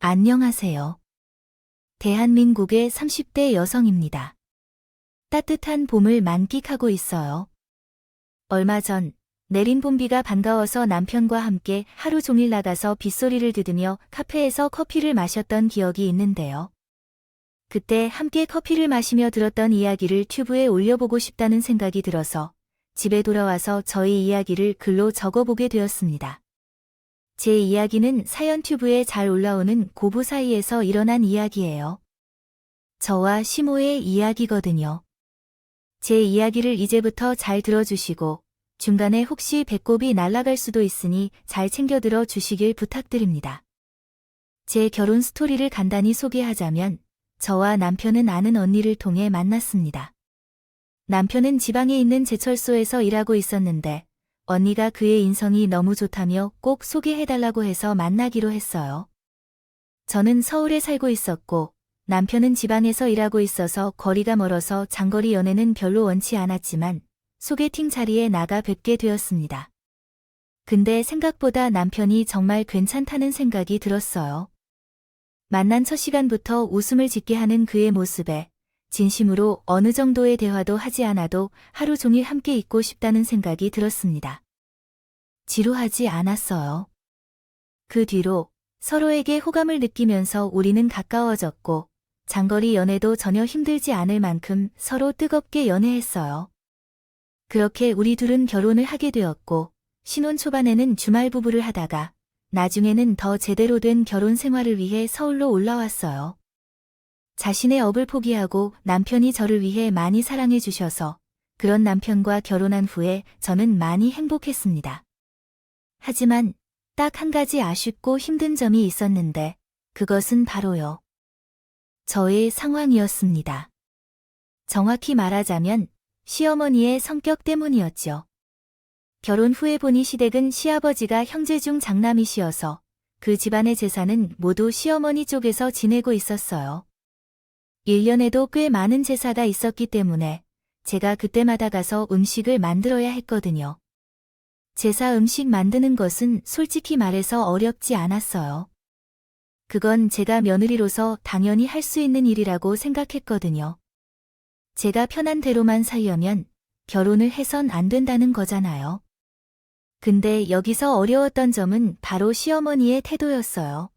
안녕하세요. 대한민국의 30대 여성입니다. 따뜻한 봄을 만끽하고 있어요. 얼마 전 내린 봄비가 반가워서 남편과 함께 하루 종일 나가서 빗소리를 들으며 카페에서 커피를 마셨던 기억이 있는데요. 그때 함께 커피를 마시며 들었던 이야기를 튜브에 올려보고 싶다는 생각이 들어서 집에 돌아와서 저희 이야기를 글로 적어보게 되었습니다. 제 이야기는 사연 튜브에 잘 올라오는 고부 사이에서 일어난 이야기예요. 저와 시모의 이야기거든요. 제 이야기를 이제부터 잘 들어주시고 중간에 혹시 배꼽이 날아갈 수도 있으니 잘 챙겨 들어주시길 부탁드립니다. 제 결혼 스토리를 간단히 소개하자면 저와 남편은 아는 언니를 통해 만났습니다. 남편은 지방에 있는 제철소에서 일하고 있었는데 언니가 그의 인성이 너무 좋다며 꼭 소개해달라고 해서 만나기로 했어요. 저는 서울에 살고 있었고 남편은 지방에서 일하고 있어서 거리가 멀어서 장거리 연애는 별로 원치 않았지만 소개팅 자리에 나가 뵙게 되었습니다. 근데 생각보다 남편이 정말 괜찮다는 생각이 들었어요. 만난 첫 시간부터 웃음을 짓게 하는 그의 모습에 진심으로 어느 정도의 대화도 하지 않아도 하루 종일 함께 있고 싶다는 생각이 들었습니다. 지루하지 않았어요. 그 뒤로 서로에게 호감을 느끼면서 우리는 가까워졌고 장거리 연애도 전혀 힘들지 않을 만큼 서로 뜨겁게 연애했어요. 그렇게 우리 둘은 결혼을 하게 되었고 신혼 초반에는 주말 부부를 하다가 나중에는 더 제대로 된 결혼 생활을 위해 서울로 올라왔어요. 자신의 업을 포기하고 남편이 저를 위해 많이 사랑해 주셔서 그런 남편과 결혼한 후에 저는 많이 행복했습니다. 하지만 딱 한 가지 아쉽고 힘든 점이 있었는데 그것은 바로요. 저의 상황이었습니다. 정확히 말하자면 시어머니의 성격 때문이었죠. 결혼 후에 보니 시댁은 시아버지가 형제 중 장남이시어서 그 집안의 재산은 모두 시어머니 쪽에서 지내고 있었어요. 1년에도 꽤 많은 제사가 있었기 때문에 제가 그때마다 가서 음식을 만들어야 했거든요. 제사 음식 만드는 것은 솔직히 말해서 어렵지 않았어요. 그건 제가 며느리로서 당연히 할 수 있는 일이라고 생각했거든요. 제가 편한 대로만 살려면 결혼을 해선 안 된다는 거잖아요. 근데 여기서 어려웠던 점은 바로 시어머니의 태도였어요.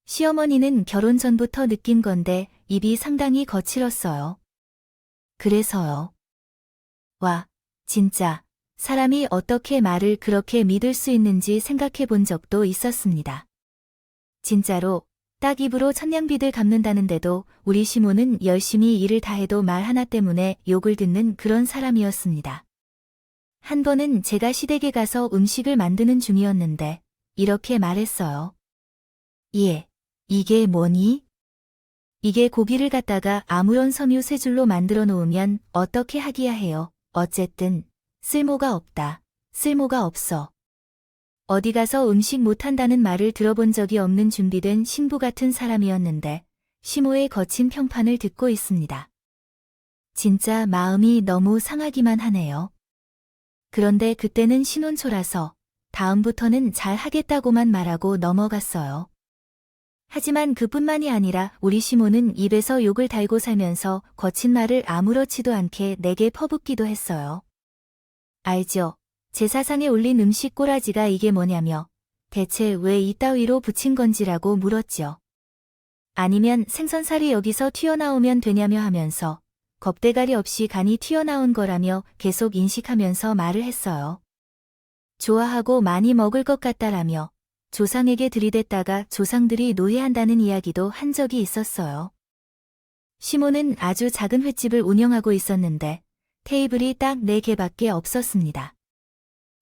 시어머니는 결혼 전부터 느낀 건데 입이 상당히 거칠었어요. 그래서요. 와, 진짜 사람이 어떻게 말을 그렇게 믿을 수 있는지 생각해 본 적도 있었습니다. 진짜로 딱 입으로 천냥빚을 갚는다는데도 우리 시모는 열심히 일을 다해도 말 하나 때문에 욕을 듣는 그런 사람이었습니다. 한 번은 제가 시댁에 가서 음식을 만드는 중이었는데 이렇게 말했어요. 예, 이게 뭐니? 이게 고기를 갖다가 아무런 섬유 세 줄로 만들어 놓으면 어떻게 하기야 해요. 어쨌든 쓸모가 없다. 쓸모가 없어. 어디 가서 음식 못한다는 말을 들어본 적이 없는 준비된 신부 같은 사람이었는데 시모의 거친 평판을 듣고 있습니다. 진짜 마음이 너무 상하기만 하네요. 그런데 그때는 신혼초라서 다음부터는 잘 하겠다고만 말하고 넘어갔어요. 하지만 그뿐만이 아니라 우리 시모는 입에서 욕을 달고 살면서 거친 말을 아무렇지도 않게 내게 퍼붓기도 했어요. 알죠? 제사상에 올린 음식 꼬라지가 이게 뭐냐며 대체 왜 이따위로 붙인 건지라고 물었죠. 아니면 생선살이 여기서 튀어나오면 되냐며 하면서 겁대가리 없이 간이 튀어나온 거라며 계속 인식하면서 말을 했어요. 좋아하고 많이 먹을 것 같다라며 조상에게 들이댔다가 조상들이 노예한다는 이야기도 한 적이 있었어요. 시모는 아주 작은 횟집을 운영하고 있었는데 테이블이 딱 4개밖에 없었습니다.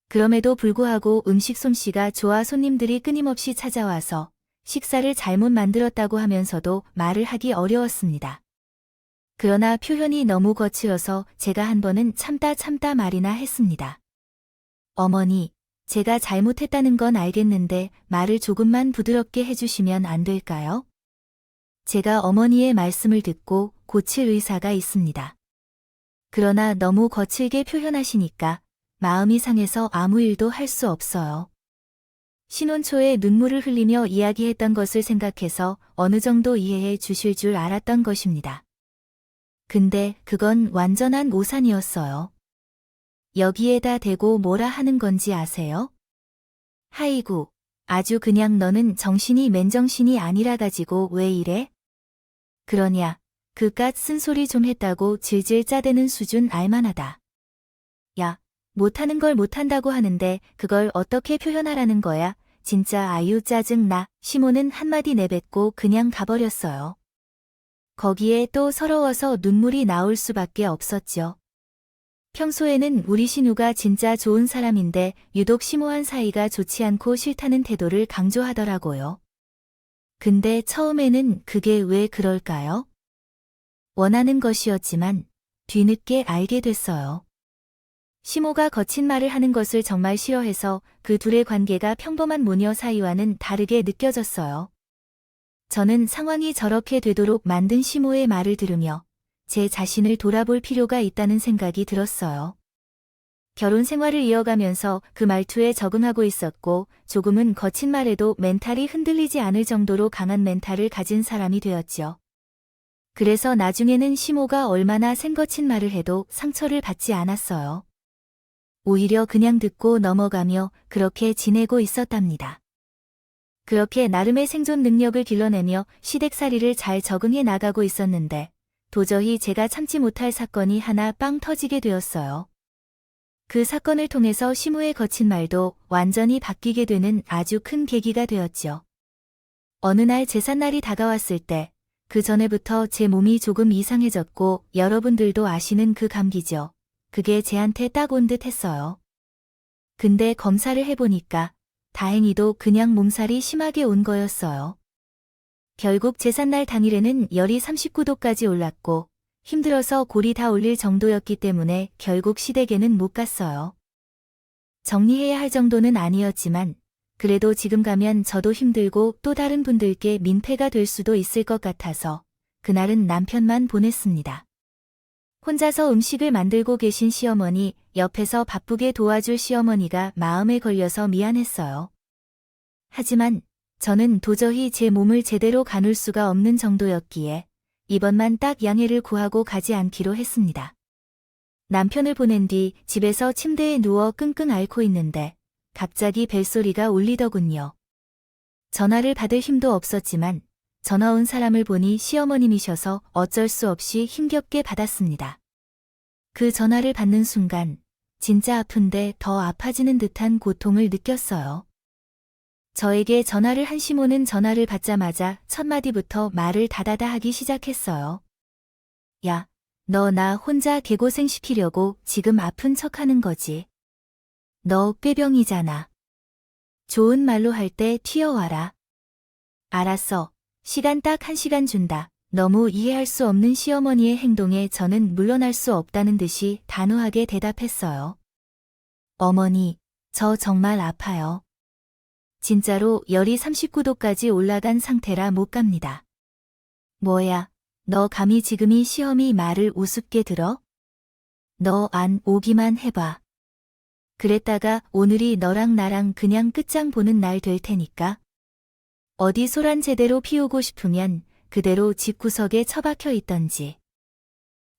그럼에도 불구하고 음식 솜씨가 좋아 손님들이 끊임없이 찾아와서 식사를 잘못 만들었다고 하면서도 말을 하기 어려웠습니다. 그러나 표현이 너무 거칠어서 제가 한 번은 참다 말이나 했습니다. 어머니, 제가 잘못했다는 건 알겠는데 말을 조금만 부드럽게 해주시면 안 될까요? 제가 어머니의 말씀을 듣고 고칠 의사가 있습니다. 그러나 너무 거칠게 표현하시니까 마음이 상해서 아무 일도 할 수 없어요. 신혼 초에 눈물을 흘리며 이야기했던 것을 생각해서 어느 정도 이해해 주실 줄 알았던 것입니다. 근데 그건 완전한 오산이었어요. 여기에다 대고 뭐라 하는 건지 아세요? 하이구, 아주 그냥 너는 정신이 맨정신이 아니라 가지고 왜 이래? 그러냐, 그깟 쓴소리 좀 했다고 질질 짜대는 수준 알만하다. 야, 못하는 걸 못한다고 하는데 그걸 어떻게 표현하라는 거야? 진짜 아유 짜증나. 시모는 한마디 내뱉고 그냥 가버렸어요. 거기에 또 서러워서 눈물이 나올 수밖에 없었죠. 평소에는 우리 신우가 진짜 좋은 사람인데 유독 심오한 사이가 좋지 않고 싫다는 태도를 강조하더라고요. 근데 처음에는 그게 왜 그럴까요? 원하는 것이었지만 뒤늦게 알게 됐어요. 시모가 거친 말을 하는 것을 정말 싫어해서 그 둘의 관계가 평범한 모녀 사이와는 다르게 느껴졌어요. 저는 상황이 저렇게 되도록 만든 시모의 말을 들으며 제 자신을 돌아볼 필요가 있다는 생각이 들었어요. 결혼 생활을 이어가면서 그 말투에 적응하고 있었고 조금은 거친 말에도 멘탈이 흔들리지 않을 정도로 강한 멘탈을 가진 사람이 되었죠. 그래서 나중에는 시모가 얼마나 생거친 말을 해도 상처를 받지 않았어요. 오히려 그냥 듣고 넘어가며 그렇게 지내고 있었답니다. 그렇게 나름의 생존 능력을 길러내며 시댁살이를 잘 적응해 나가고 있었는데 도저히 제가 참지 못할 사건이 하나 빵 터지게 되었어요. 그 사건을 통해서 시무의 거친 말도 완전히 바뀌게 되는 아주 큰 계기가 되었죠. 어느 날 제삿날이 다가왔을 때 그 전에부터 제 몸이 조금 이상해졌고 여러분들도 아시는 그 감기죠. 그게 제한테 딱 온 듯 했어요. 근데 검사를 해보니까 다행히도 그냥 몸살이 심하게 온 거였어요. 결국 제삿날 당일에는 열이 39도까지 올랐고 힘들어서 골이 다 올릴 정도였기 때문에 결국 시댁에는 못 갔어요. 정리해야 할 정도는 아니었지만 그래도 지금 가면 저도 힘들고 또 다른 분들께 민폐가 될 수도 있을 것 같아서 그날은 남편만 보냈습니다. 혼자서 음식을 만들고 계신 시어머니, 옆에서 바쁘게 도와줄 시어머니가 마음에 걸려서 미안했어요. 하지만 저는 도저히 제 몸을 제대로 가눌 수가 없는 정도였기에 이번만 딱 양해를 구하고 가지 않기로 했습니다. 남편을 보낸 뒤 집에서 침대에 누워 끙끙 앓고 있는데 갑자기 벨소리가 울리더군요. 전화를 받을 힘도 없었지만 전화 온 사람을 보니 시어머님이셔서 어쩔 수 없이 힘겹게 받았습니다. 그 전화를 받는 순간 진짜 아픈데 더 아파지는 듯한 고통을 느꼈어요. 저에게 전화를 한 시모는 전화를 받자마자 첫 마디부터 말을 다다다 하기 시작했어요. 야, 너 나 혼자 개고생 시키려고 지금 아픈 척하는 거지. 너 꾀병이잖아. 좋은 말로 할 때 튀어와라. 알았어. 시간 딱 1시간 준다. 너무 이해할 수 없는 시어머니의 행동에 저는 물러날 수 없다는 듯이 단호하게 대답했어요. 어머니, 저 정말 아파요. 진짜로 열이 39도까지 올라간 상태라 못 갑니다. 뭐야, 너 감히 지금이 시험이 말을 우습게 들어? 너 안 오기만 해봐. 그랬다가 오늘이 너랑 나랑 그냥 끝장 보는 날 될 테니까. 어디 소란 제대로 피우고 싶으면 그대로 집구석에 처박혀 있던지.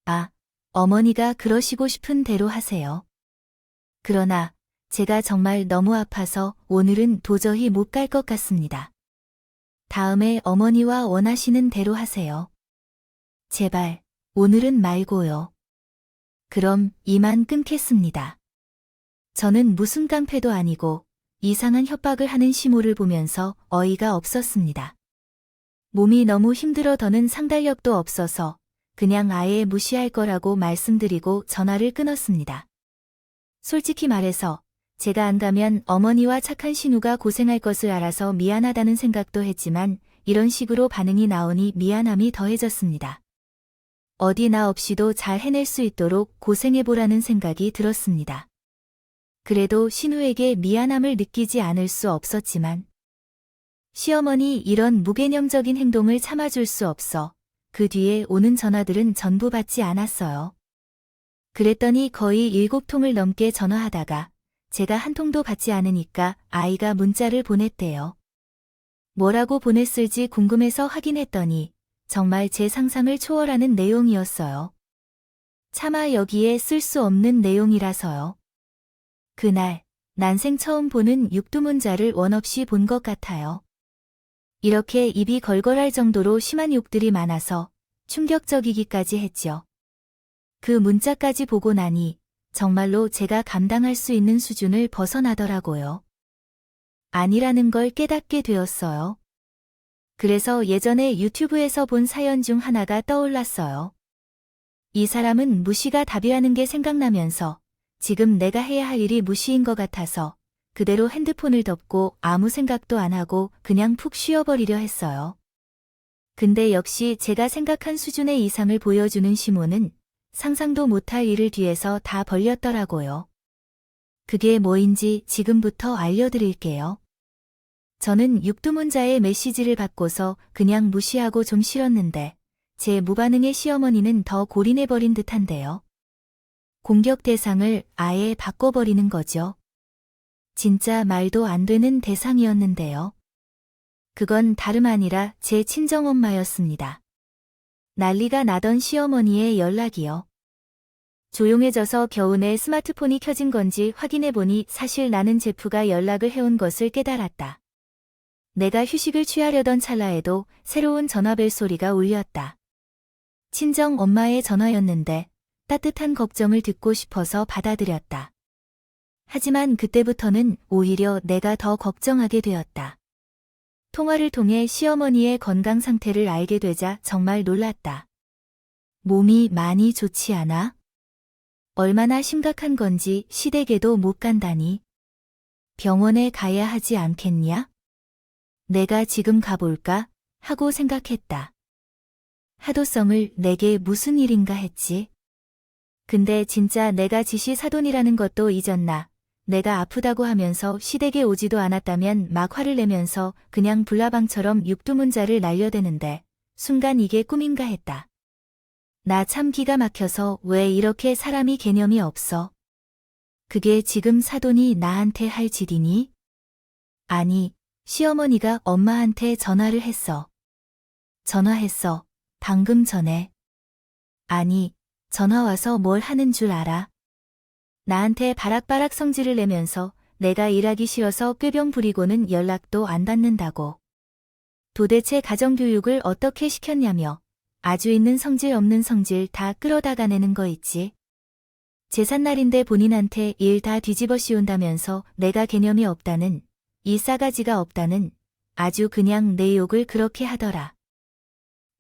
아, 어머니가 그러시고 싶은 대로 하세요. 그러나 제가 정말 너무 아파서 오늘은 도저히 못 갈 것 같습니다. 다음에 어머니와 원하시는 대로 하세요. 제발, 오늘은 말고요. 그럼 이만 끊겠습니다. 저는 무슨 깡패도 아니고 이상한 협박을 하는 시모를 보면서 어이가 없었습니다. 몸이 너무 힘들어 더는 상달력도 없어서 그냥 아예 무시할 거라고 말씀드리고 전화를 끊었습니다. 솔직히 말해서 제가 안 가면 어머니와 착한 신우가 고생할 것을 알아서 미안하다는 생각도 했지만 이런 식으로 반응이 나오니 미안함이 더해졌습니다. 어디 나 없이도 잘 해낼 수 있도록 고생해보라는 생각이 들었습니다. 그래도 신우에게 미안함을 느끼지 않을 수 없었지만 시어머니 이런 무개념적인 행동을 참아줄 수 없어 그 뒤에 오는 전화들은 전부 받지 않았어요. 그랬더니 거의 7통을 넘게 전화하다가 제가 한 통도 받지 않으니까 아이가 문자를 보냈대요. 뭐라고 보냈을지 궁금해서 확인했더니 정말 제 상상을 초월하는 내용이었어요. 차마 여기에 쓸 수 없는 내용이라서요. 그날 난생 처음 보는 육두문자를 원없이 본 것 같아요. 이렇게 입이 걸걸할 정도로 심한 욕들이 많아서 충격적이기까지 했죠. 그 문자까지 보고 나니 정말로 제가 감당할 수 있는 수준을 벗어나더라고요. 아니라는 걸 깨닫게 되었어요. 그래서 예전에 유튜브에서 본 사연 중 하나가 떠올랐어요. 이 사람은 무시가 답이라는 게 생각나면서 지금 내가 해야 할 일이 무시인 것 같아서 그대로 핸드폰을 덮고 아무 생각도 안 하고 그냥 푹 쉬어버리려 했어요. 근데 역시 제가 생각한 수준의 이상을 보여주는 시모는 상상도 못할 일을 뒤에서 다 벌렸더라고요. 그게 뭐인지 지금부터 알려드릴게요. 저는 육두문자의 메시지를 받고서 그냥 무시하고 좀 싫었는데 제 무반응의 시어머니는 더 골인해버린 듯한데요. 공격 대상을 아예 바꿔버리는 거죠. 진짜 말도 안 되는 대상이었는데요. 그건 다름 아니라 제 친정엄마였습니다. 난리가 나던 시어머니의 연락이요. 조용해져서 겨우 내 스마트폰이 켜진 건지 확인해보니 사실 나는 제프가 연락을 해온 것을 깨달았다. 내가 휴식을 취하려던 찰나에도 새로운 전화벨 소리가 울렸다. 친정 엄마의 전화였는데 따뜻한 걱정을 듣고 싶어서 받아들였다. 하지만 그때부터는 오히려 내가 더 걱정하게 되었다. 통화를 통해 시어머니의 건강 상태를 알게 되자 정말 놀랐다. 몸이 많이 좋지 않아? 얼마나 심각한 건지 시댁에도 못 간다니. 병원에 가야 하지 않겠냐? 내가 지금 가볼까? 하고 생각했다. 하도성을 내게 무슨 일인가 했지. 근데 진짜 내가 지시사돈이라는 것도 잊었나. 내가 아프다고 하면서 시댁에 오지도 않았다면 막 화를 내면서 그냥 불나방처럼 육두문자를 날려대는데 순간 이게 꿈인가 했다. 나 참 기가 막혀서 왜 이렇게 사람이 개념이 없어? 그게 지금 사돈이 나한테 할 짓이니? 아니, 시어머니가 엄마한테 전화를 했어. 전화했어. 방금 전에. 아니, 전화 와서 뭘 하는 줄 알아? 나한테 바락바락 성질을 내면서 내가 일하기 싫어서 꾀병 부리고는 연락도 안 받는다고. 도대체 가정교육을 어떻게 시켰냐며 아주 있는 성질 없는 성질 다 끌어다가 내는 거 있지. 제삿날인데 본인한테 일 다 뒤집어 씌운다면서 내가 개념이 없다는, 이 싸가지가 없다는, 아주 그냥 내 욕을 그렇게 하더라.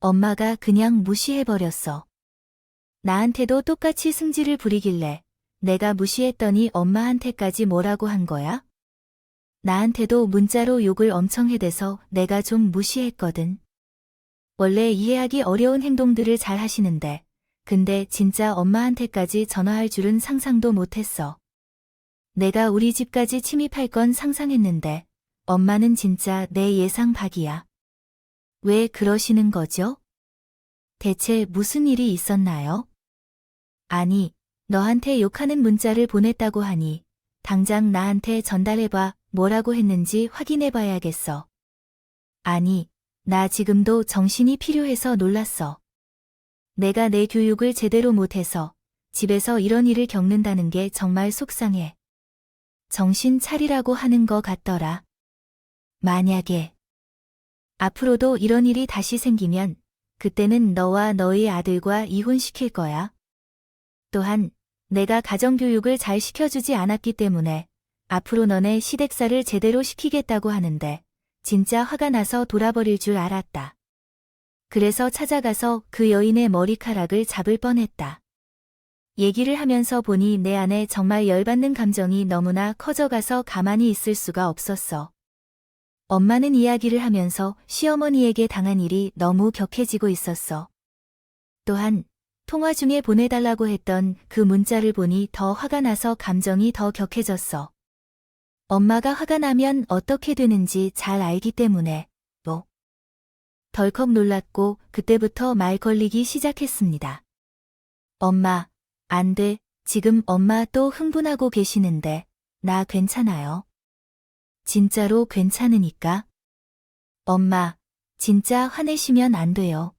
엄마가 그냥 무시해버렸어. 나한테도 똑같이 승질을 부리길래 내가 무시했더니 엄마한테까지 뭐라고 한 거야? 나한테도 문자로 욕을 엄청 해대서 내가 좀 무시했거든. 원래 이해하기 어려운 행동들을 잘 하시는데 근데 진짜 엄마한테까지 전화할 줄은 상상도 못했어. 내가 우리 집까지 침입할 건 상상했는데 엄마는 진짜 내 예상 밖이야. 왜 그러시는 거죠? 대체 무슨 일이 있었나요? 아니, 너한테 욕하는 문자를 보냈다고 하니 당장 나한테 전달해봐. 뭐라고 했는지 확인해봐야겠어. 아니, 나 지금도 정신이 필요해서 놀랐어. 내가 내 교육을 제대로 못해서 집에서 이런 일을 겪는다는 게 정말 속상해. 정신 차리라고 하는 거 같더라. 만약에 앞으로도 이런 일이 다시 생기면 그때는 너와 너희 아들과 이혼시킬 거야. 또한 내가 가정교육을 잘 시켜주지 않았기 때문에 앞으로 너네 시댁살을 제대로 시키겠다고 하는데 진짜 화가 나서 돌아버릴 줄 알았다. 그래서 찾아가서 그 여인의 머리카락을 잡을 뻔했다. 얘기를 하면서 보니 내 안에 정말 열받는 감정이 너무나 커져가서 가만히 있을 수가 없었어. 엄마는 이야기를 하면서 시어머니에게 당한 일이 너무 격해지고 있었어. 또한 통화 중에 보내달라고 했던 그 문자를 보니 더 화가 나서 감정이 더 격해졌어. 엄마가 화가 나면 어떻게 되는지 잘 알기 때문에 또 덜컥 놀랐고 그때부터 말 걸리기 시작했습니다. 엄마, 안 돼. 지금 엄마 또 흥분하고 계시는데 나 괜찮아요. 진짜로 괜찮으니까. 엄마, 진짜 화내시면 안 돼요.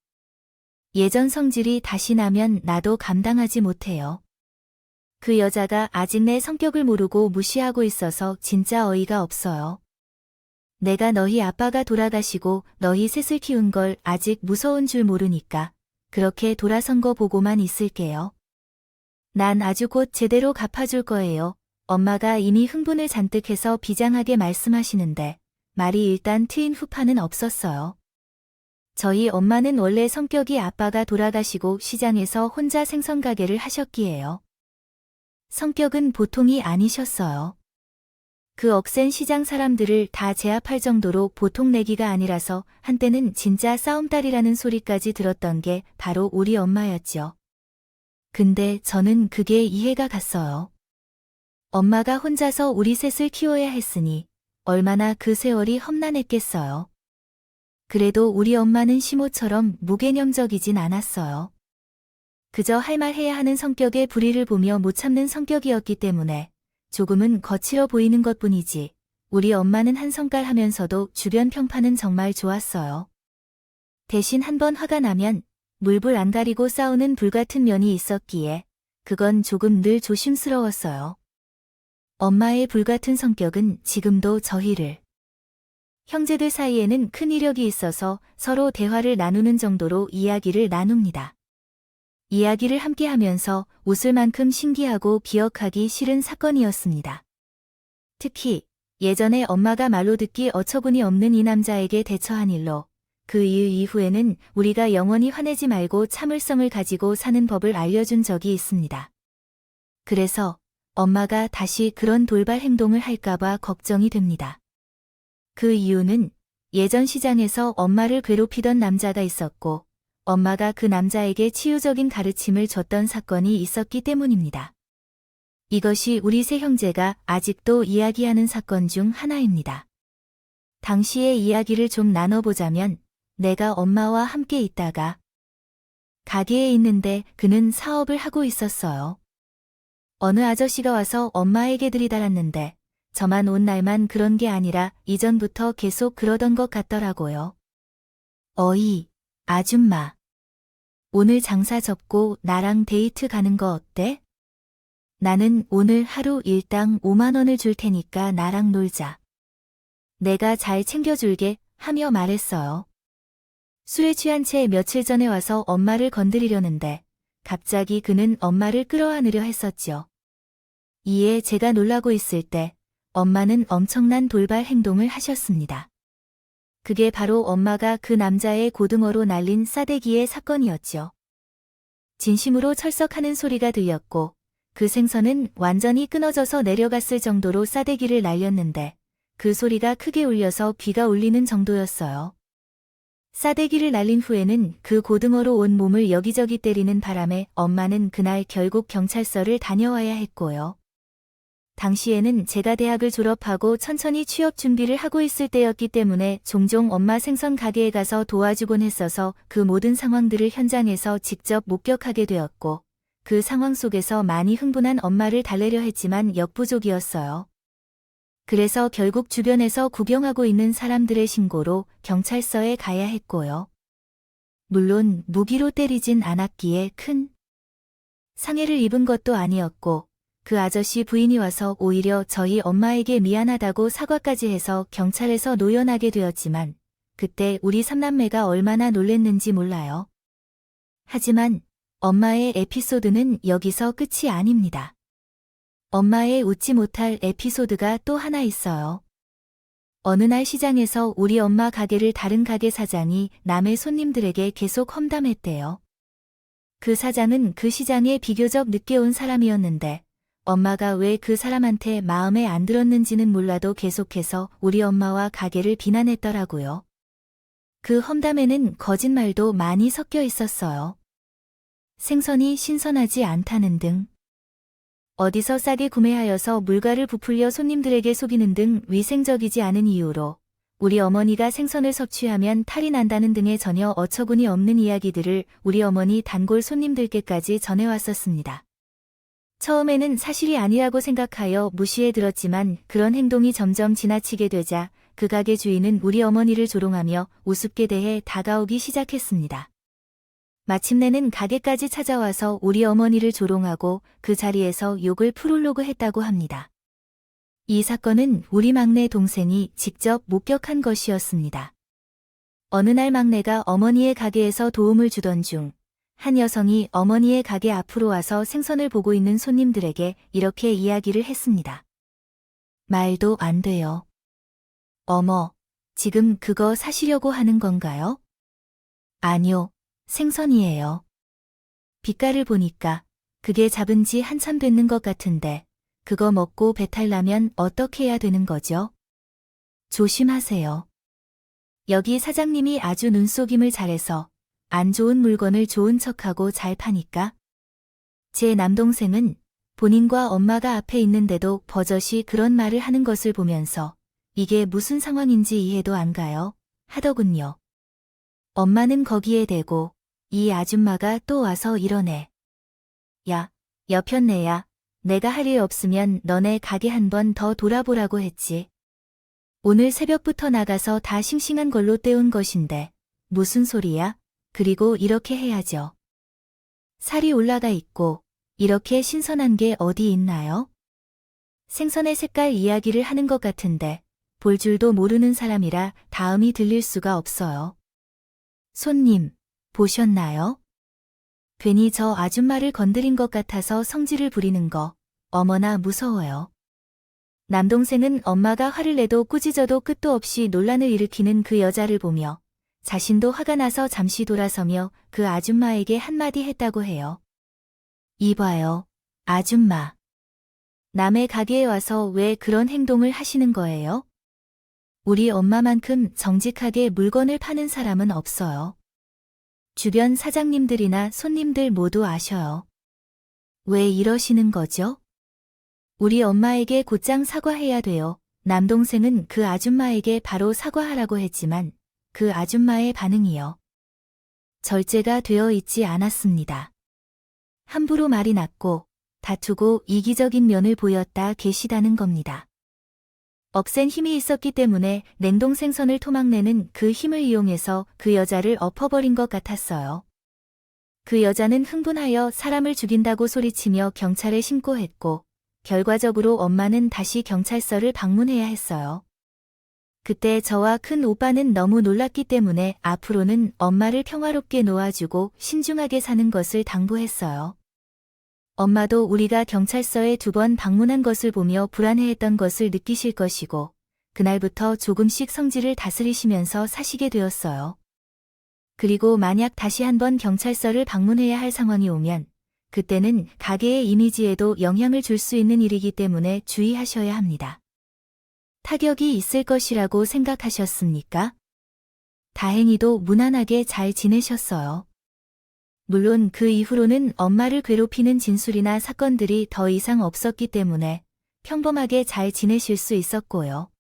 예전 성질이 다시 나면 나도 감당하지 못해요. 그 여자가 아직 내 성격을 모르고 무시하고 있어서 진짜 어이가 없어요. 내가 너희 아빠가 돌아가시고 너희 셋을 키운 걸 아직 무서운 줄 모르니까 그렇게 돌아선 거 보고만 있을게요. 난 아주 곧 제대로 갚아줄 거예요. 엄마가 이미 흥분을 잔뜩 해서 비장하게 말씀하시는데 말이 일단 트인 후파는 없었어요. 저희 엄마는 원래 성격이 아빠가 돌아가시고 시장에서 혼자 생선 가게를 하셨기에요. 성격은 보통이 아니셨어요. 그 억센 시장 사람들을 다 제압할 정도로 보통 내기가 아니라서 한때는 진짜 싸움딸이라는 소리까지 들었던 게 바로 우리 엄마였죠. 근데 저는 그게 이해가 갔어요. 엄마가 혼자서 우리 셋을 키워야 했으니 얼마나 그 세월이 험난했겠어요. 그래도 우리 엄마는 시모처럼 무개념적이진 않았어요. 그저 할 말 해야 하는 성격의 불의를 보며 못 참는 성격이었기 때문에 조금은 거칠어 보이는 것뿐이지 우리 엄마는 한성깔 하면서도 주변 평판은 정말 좋았어요. 대신 한번 화가 나면 물불 안 가리고 싸우는 불같은 면이 있었기에 그건 조금 늘 조심스러웠어요. 엄마의 불같은 성격은 지금도 저희를 형제들 사이에는 큰 이력이 있어서 서로 대화를 나누는 정도로 이야기를 나눕니다. 이야기를 함께 하면서 웃을 만큼 신기하고 기억하기 싫은 사건이었습니다. 특히 예전에 엄마가 말로 듣기 어처구니 없는 이 남자에게 대처한 일로 그 이후에는 우리가 영원히 화내지 말고 참을성을 가지고 사는 법을 알려준 적이 있습니다. 그래서 엄마가 다시 그런 돌발 행동을 할까봐 걱정이 됩니다. 그 이유는 예전 시장에서 엄마를 괴롭히던 남자가 있었고 엄마가 그 남자에게 치유적인 가르침을 줬던 사건이 있었기 때문입니다. 이것이 우리 세 형제가 아직도 이야기하는 사건 중 하나입니다. 당시의 이야기를 좀 나눠보자면 내가 엄마와 함께 있다가 가게에 있는데 그는 사업을 하고 있었어요. 어느 아저씨가 와서 엄마에게 들이달았는데 저만 온 날만 그런 게 아니라 이전부터 계속 그러던 것 같더라고요. 어이, 아줌마. 오늘 장사 접고 나랑 데이트 가는 거 어때? 나는 오늘 하루 일당 5만 원을 줄 테니까 나랑 놀자. 내가 잘 챙겨줄게 하며 말했어요. 술에 취한 채 며칠 전에 와서 엄마를 건드리려는데 갑자기 그는 엄마를 끌어안으려 했었죠. 이에 제가 놀라고 있을 때 엄마는 엄청난 돌발 행동을 하셨습니다. 그게 바로 엄마가 그 남자의 고등어로 날린 싸대기의 사건이었죠. 진심으로 철썩하는 소리가 들렸고 그 생선은 완전히 끊어져서 내려갔을 정도로 싸대기를 날렸는데 그 소리가 크게 울려서 귀가 울리는 정도였어요. 싸대기를 날린 후에는 그 고등어로 온 몸을 여기저기 때리는 바람에 엄마는 그날 결국 경찰서를 다녀와야 했고요. 당시에는 제가 대학을 졸업하고 천천히 취업 준비를 하고 있을 때였기 때문에 종종 엄마 생선 가게에 가서 도와주곤 했어서 그 모든 상황들을 현장에서 직접 목격하게 되었고 그 상황 속에서 많이 흥분한 엄마를 달래려 했지만 역부족이었어요. 그래서 결국 주변에서 구경하고 있는 사람들의 신고로 경찰서에 가야 했고요. 물론 무기로 때리진 않았기에 큰 상해를 입은 것도 아니었고 그 아저씨 부인이 와서 오히려 저희 엄마에게 미안하다고 사과까지 해서 경찰에서 노연하게 되었지만 그때 우리 삼남매가 얼마나 놀랬는지 몰라요. 하지만 엄마의 에피소드는 여기서 끝이 아닙니다. 엄마의 웃지 못할 에피소드가 또 하나 있어요. 어느 날 시장에서 우리 엄마 가게를 다른 가게 사장이 남의 손님들에게 계속 험담했대요. 그 사장은 그 시장에 비교적 늦게 온 사람이었는데 엄마가 왜 그 사람한테 마음에 안 들었는지는 몰라도 계속해서 우리 엄마와 가게를 비난했더라고요. 그 험담에는 거짓말도 많이 섞여 있었어요. 생선이 신선하지 않다는 등, 어디서 싸게 구매하여서 물가를 부풀려 손님들에게 속이는 등 위생적이지 않은 이유로 우리 어머니가 생선을 섭취하면 탈이 난다는 등의 전혀 어처구니 없는 이야기들을 우리 어머니 단골 손님들께까지 전해왔었습니다. 처음에는 사실이 아니라고 생각하여 무시해 들었지만 그런 행동이 점점 지나치게 되자 그 가게 주인은 우리 어머니를 조롱하며 우습게 대해 다가오기 시작했습니다. 마침내는 가게까지 찾아와서 우리 어머니를 조롱하고 그 자리에서 욕을 풀으려고 했다고 합니다. 이 사건은 우리 막내 동생이 직접 목격한 것이었습니다. 어느 날 막내가 어머니의 가게에서 도움을 주던 중 한 여성이 어머니의 가게 앞으로 와서 생선을 보고 있는 손님들에게 이렇게 이야기를 했습니다. 말도 안 돼요. 어머, 지금 그거 사시려고 하는 건가요? 아니요, 생선이에요. 빛깔을 보니까 그게 잡은 지 한참 됐는 것 같은데 그거 먹고 배탈 나면 어떻게 해야 되는 거죠? 조심하세요. 여기 사장님이 아주 눈속임을 잘해서 안 좋은 물건을 좋은 척하고 잘 파니까. 제 남동생은 본인과 엄마가 앞에 있는데도 버젓이 그런 말을 하는 것을 보면서 이게 무슨 상황인지 이해도 안 가요 하더군요. 엄마는 거기에 대고 이 아줌마가 또 와서 이러네. 야, 여편네야. 내가 할 일 없으면 너네 가게 한 번 더 돌아보라고 했지. 오늘 새벽부터 나가서 다 싱싱한 걸로 때운 것인데 무슨 소리야? 그리고 이렇게 해야죠. 살이 올라가 있고 이렇게 신선한 게 어디 있나요? 생선의 색깔 이야기를 하는 것 같은데 볼 줄도 모르는 사람이라 다음이 들릴 수가 없어요. 손님, 보셨나요? 괜히 저 아줌마를 건드린 것 같아서 성질을 부리는 거 어머나 무서워요. 남동생은 엄마가 화를 내도 꾸짖어도 끝도 없이 논란을 일으키는 그 여자를 보며 자신도 화가 나서 잠시 돌아서며 그 아줌마에게 한마디 했다고 해요. 이봐요, 아줌마. 남의 가게에 와서 왜 그런 행동을 하시는 거예요? 우리 엄마만큼 정직하게 물건을 파는 사람은 없어요. 주변 사장님들이나 손님들 모두 아셔요. 왜 이러시는 거죠? 우리 엄마에게 곧장 사과해야 돼요. 남동생은 그 아줌마에게 바로 사과하라고 했지만 그 아줌마의 반응이요. 절제가 되어 있지 않았습니다. 함부로 말이 났고 다투고 이기적인 면을 보였다 계시다는 겁니다. 억센 힘이 있었기 때문에 냉동 생선을 토막내는 그 힘을 이용해서 그 여자를 엎어버린 것 같았어요. 그 여자는 흥분하여 사람을 죽인다고 소리치며 경찰에 신고했고 결과적으로 엄마는 다시 경찰서를 방문해야 했어요. 그때 저와 큰 오빠는 너무 놀랐기 때문에 앞으로는 엄마를 평화롭게 놓아주고 신중하게 사는 것을 당부했어요. 엄마도 우리가 경찰서에 2번 방문한 것을 보며 불안해했던 것을 느끼실 것이고 그날부터 조금씩 성질을 다스리시면서 사시게 되었어요. 그리고 만약 다시 한번 경찰서를 방문해야 할 상황이 오면 그때는 가게의 이미지에도 영향을 줄 수 있는 일이기 때문에 주의하셔야 합니다. 타격이 있을 것이라고 생각하셨습니까? 다행히도 무난하게 잘 지내셨어요. 물론 그 이후로는 엄마를 괴롭히는 진술이나 사건들이 더 이상 없었기 때문에 평범하게 잘 지내실 수 있었고요.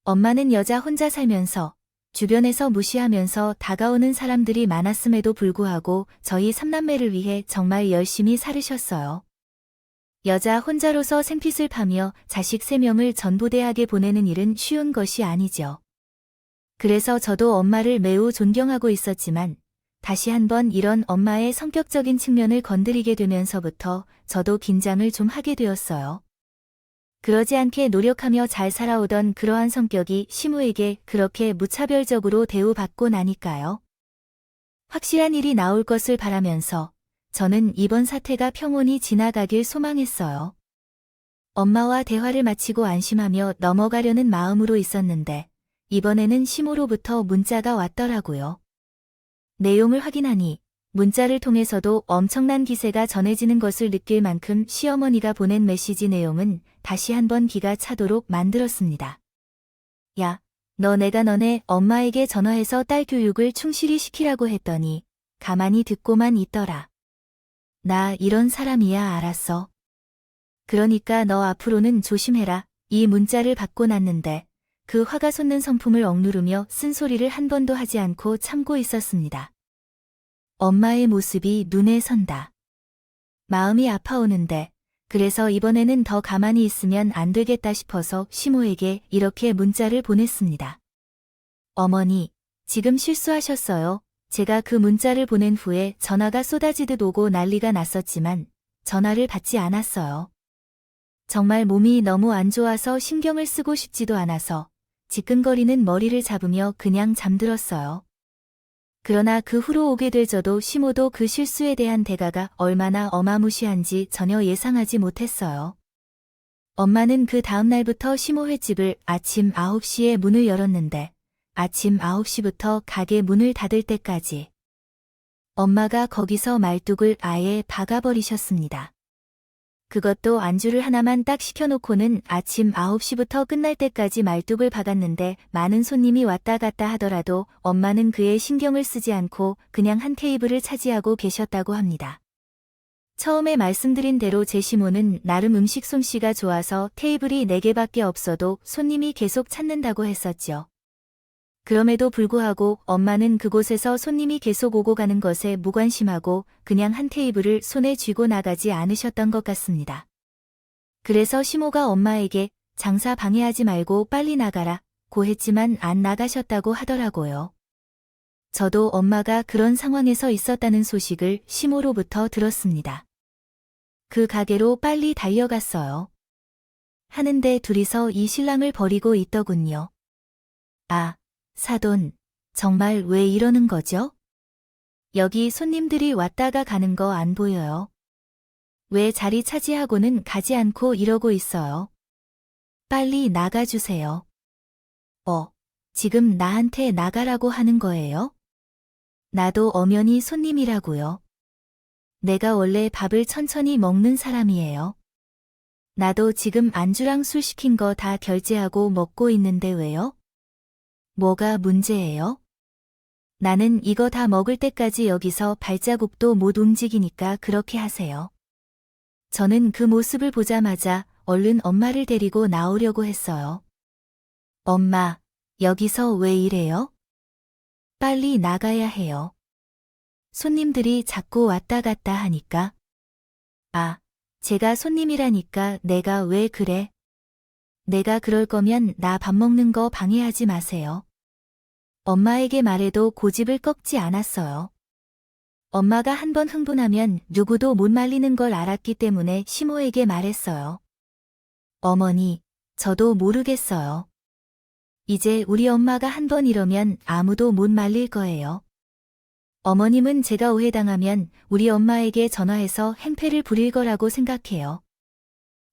엄마는 여자 혼자 살면서 주변에서 무시하면서 다가오는 사람들이 많았음에도 불구하고 저희 3남매를 위해 정말 열심히 살으셨어요. 여자 혼자로서 생핏을 파며 자식 3명을 전부대학에 보내는 일은 쉬운 것이 아니죠. 그래서 저도 엄마를 매우 존경하고 있었지만 다시 한번 이런 엄마의 성격적인 측면을 건드리게 되면서부터 저도 긴장을 좀 하게 되었어요. 그러지 않게 노력하며 잘 살아오던 그러한 성격이 시무에게 그렇게 무차별적으로 대우받고 나니까요. 확실한 일이 나올 것을 바라면서 저는 이번 사태가 평온히 지나가길 소망했어요. 엄마와 대화를 마치고 안심하며 넘어가려는 마음으로 있었는데 이번에는 시무로부터 문자가 왔더라고요. 내용을 확인하니 문자를 통해서도 엄청난 기세가 전해지는 것을 느낄 만큼 시어머니가 보낸 메시지 내용은 다시 한번 기가 차도록 만들었습니다. 야, 너 내가 너네 엄마에게 전화해서 딸 교육을 충실히 시키라고 했더니 가만히 듣고만 있더라. 나 이런 사람이야 알았어. 그러니까 너 앞으로는 조심해라. 이 문자를 받고 났는데 그 화가 솟는 성품을 억누르며 쓴소리를 한 번도 하지 않고 참고 있었습니다. 엄마의 모습이 눈에 선다. 마음이 아파오는데 그래서 이번에는 더 가만히 있으면 안 되겠다 싶어서 시모에게 이렇게 문자를 보냈습니다. 어머니, 지금 실수하셨어요. 제가 그 문자를 보낸 후에 전화가 쏟아지듯 오고 난리가 났었지만 전화를 받지 않았어요. 정말 몸이 너무 안 좋아서 신경을 쓰고 싶지도 않아서 지끈거리는 머리를 잡으며 그냥 잠들었어요. 그러나 그 후로 오게 될 저도 시모도 그 실수에 대한 대가가 얼마나 어마무시한지 전혀 예상하지 못했어요. 엄마는 그 다음 날부터 시모 횟집을 아침 9시에 문을 열었는데 아침 9시부터 가게 문을 닫을 때까지 엄마가 거기서 말뚝을 아예 박아버리셨습니다. 그것도 안주를 하나만 딱 시켜놓고는 아침 9시부터 끝날 때까지 말뚝을 박았는데 많은 손님이 왔다 갔다 하더라도 엄마는 그에 신경을 쓰지 않고 그냥 한 테이블을 차지하고 계셨다고 합니다. 처음에 말씀드린 대로 제 시모는 나름 음식 솜씨가 좋아서 테이블이 4개밖에 없어도 손님이 계속 찾는다고 했었죠. 그럼에도 불구하고 엄마는 그곳에서 손님이 계속 오고 가는 것에 무관심하고 그냥 한 테이블을 손에 쥐고 나가지 않으셨던 것 같습니다. 그래서 시모가 엄마에게 장사 방해하지 말고 빨리 나가라 고 했지만 안 나가셨다고 하더라고요. 저도 엄마가 그런 상황에서 있었다는 소식을 시모로부터 들었습니다. 그 가게로 빨리 달려갔어요. 하는데 둘이서 이 신랑을 버리고 있더군요. 아, 사돈, 정말 왜 이러는 거죠? 여기 손님들이 왔다가 가는 거 안 보여요? 왜 자리 차지하고는 가지 않고 이러고 있어요? 빨리 나가주세요. 지금 나한테 나가라고 하는 거예요? 나도 엄연히 손님이라고요. 내가 원래 밥을 천천히 먹는 사람이에요. 나도 지금 안주랑 술 시킨 거 다 결제하고 먹고 있는데 왜요? 뭐가 문제예요? 나는 이거 다 먹을 때까지 여기서 발자국도 못 움직이니까 그렇게 하세요. 저는 그 모습을 보자마자 얼른 엄마를 데리고 나오려고 했어요. 엄마, 여기서 왜 이래요? 빨리 나가야 해요. 손님들이 자꾸 왔다 갔다 하니까. 아, 제가 손님이라니까 내가 왜 그래? 내가 그럴 거면 나 밥 먹는 거 방해하지 마세요. 엄마에게 말해도 고집을 꺾지 않았어요. 엄마가 한번 흥분하면 누구도 못 말리는 걸 알았기 때문에 시모에게 말했어요. 어머니, 저도 모르겠어요. 이제 우리 엄마가 한번 이러면 아무도 못 말릴 거예요. 어머님은 제가 오해당하면 우리 엄마에게 전화해서 행패를 부릴 거라고 생각해요.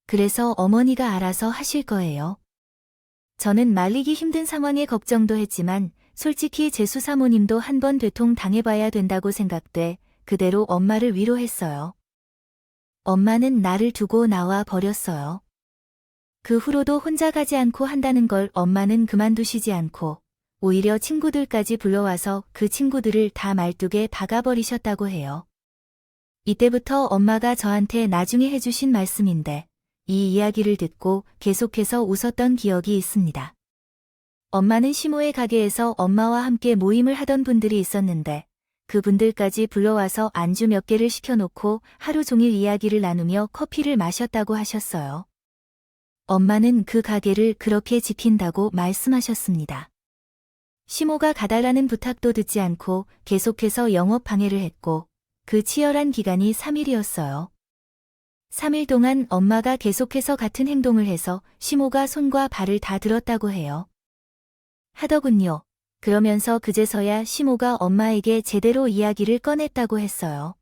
그래서 어머니가 알아서 하실 거예요. 저는 말리기 힘든 상황에 걱정도 했지만 솔직히 제 수사모님도 한번 되통 당해봐야 된다고 생각돼 그대로 엄마를 위로했어요. 엄마는 나를 두고 나와 버렸어요. 그 후로도 혼자 가지 않고 한다는 걸 엄마는 그만두시지 않고 오히려 친구들까지 불러와서 그 친구들을 다 말뚝에 박아버리셨다고 해요. 이때부터 엄마가 저한테 나중에 해주신 말씀인데 이 이야기를 듣고 계속해서 웃었던 기억이 있습니다. 엄마는 시모의 가게에서 엄마와 함께 모임을 하던 분들이 있었는데 그분들까지 불러와서 안주 몇 개를 시켜놓고 하루 종일 이야기를 나누며 커피를 마셨다고 하셨어요. 엄마는 그 가게를 그렇게 지킨다고 말씀하셨습니다. 시모가 가달라는 부탁도 듣지 않고 계속해서 영업 방해를 했고 그 치열한 기간이 3일이었어요. 3일 동안 엄마가 계속해서 같은 행동을 해서 시모가 손과 발을 다 들었다고 해요. 하더군요. 그러면서 그제서야 시모가 엄마에게 제대로 이야기를 꺼냈다고 했어요.